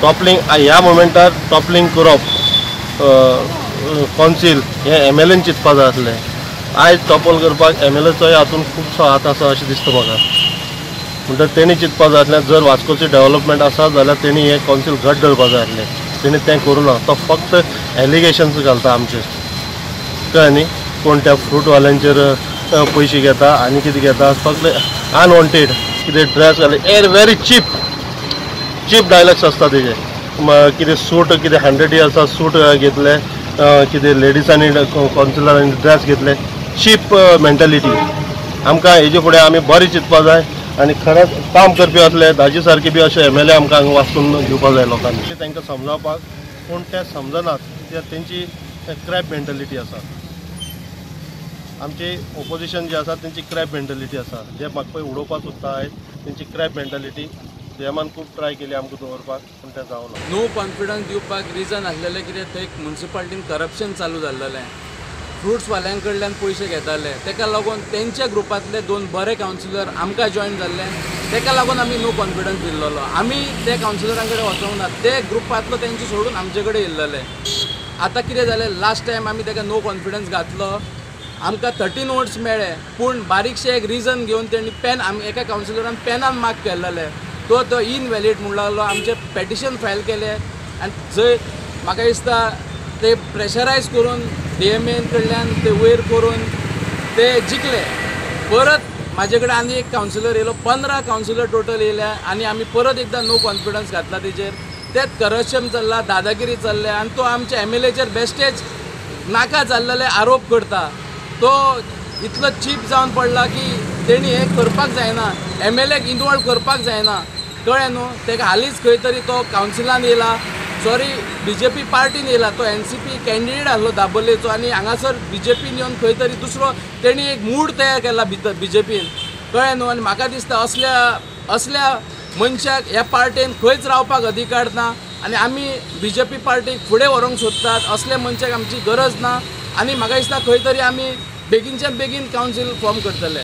Toppling ह्या मोमेंटार toppling करप council हे MLAन चिंतपा जाय आसलें। आयज टॉपल करपाक MLAचोय हातून खुबसो हात आसा अशें दिसता म्हाका। म्हणटकीर तेणी चिंतपा जाय आसलें जर वास्कोची डेव्हलपमेंट आसा जाल्यार तेणी हे कौन्सिल घट धरपा जाय आसलें। तेणी तें करूं ना, तो फक्त एलिगेशन्स घालता आमचेर कळ्ळें न्ही। कोण त्या फ्रूटवाल्यांचेर पयशे घेता आनी कितें घेता, फक्त अनवॉन्टेड कितें ड्रेस घाले वेरी चीप डायलॉग्स आसता तेजे। कितें सूट कितें 100 इयर्सा सूट घेतले, कितें लेडिसांनी कौन्सिलरांनी ड्रेस घेतले, चीप मेंटेलिटी। आमकां हेजे फुडें आमी बरें चिंतपा जाय आनी खरेंच काम करपी असले दाजी सारके बी अशे MLA आमकां हांगा वाचून घेवपा जाय लोकांनी। तांकां समजावपाक पूण ते समजनात, कित्याक तेंची क्रॅप मेंटेलिटी आसा। आमची ओपोजिशन जे आसा तेंची क्रॅप मेंटेलिटी आसा, जे म्हाका पळय उडोवपाक सोदता आयज तेंची क्रॅप मेंटेलिटी। देमान खूब ट्राय केली आमकां दवरपाक पूण तें जावना। नो कॉन्फिडन्स दिवपाक रिजन आसलेलें कितें, थंय म्युनिसिपालिटीन करप्शन चालू जाल्लें, फ्रुट्सवाल्यां कडल्यान पयशे घेताले, तेका लागून तेंच्या ग्रुपांतले 2 बरे कावन्सिलर आमकां जॉयन जाल्ले, तेका लागून आमी नो कॉन्फिडन्स दिल्लो। आमी त्या कावन्सिलरां कडेन वचोंक ना, ते ग्रुपांतलो तेंचे सोडून आमचे कडेन येयल्ले। आतां कितें जालें, लास्ट टायम आमी तेका नो कॉन्फिडन्स घातलो, आमकां 13 वोट्स मेळ्ळे, पूण बारीकशे एक रिजन घेवन तेणी एका कावन्सिलरान पेनान मार्क केल्लेले, तो इनवॅलीड म्हणून लागलो। आमचे पेटिशन फायल केले आनी जंय म्हाका दिसता ते प्रेशरायज करून DMA कडल्यान ते वयर करून ते जिखले। परत म्हाजे कडेन आनी एक कावन्सिलर येयलो, 15 कावन्सिलर टोटल येयल्या आनी आमी परत एकदां नो कॉन्फिडन्स घातला तेजेर। तेच करप्शन चल्ला, दादागिरी चल्ले आनी तो आमच्या MLAचेर बेश्टेच नाका जाल्लेले आरोप करता। तो इतलो चीप जावन पडला की तेणी हें करपाक जायना, MLAक इनवॉल्व करपाक जायना, कळ्ळें न्हू। तेका हालींच खंय तरी तो कावन्सिलान येयला, सॉरी BJP पार्टीन येयला, तो NCP कॅन्डिडेट आसलो दाबोलेचो आनी हांगासर BJPन येवन खंय तरी दुसरो तेणी एक मूड तयार केला भितर BJPन, कळ्ळें न्हू। आनी म्हाका दिसता असल्या मनशाक ह्या पार्टीन खंयच रावपाक अधिकार ना आनी आमी BJP पार्टीक फुडें व्हरूंक सोदतात। असल्या मनशाक आमची गरज ना आनी म्हाका दिसता खंय तरी आमी बेगीनच्यान बेगीन कावन्सील फॉर्म करतले।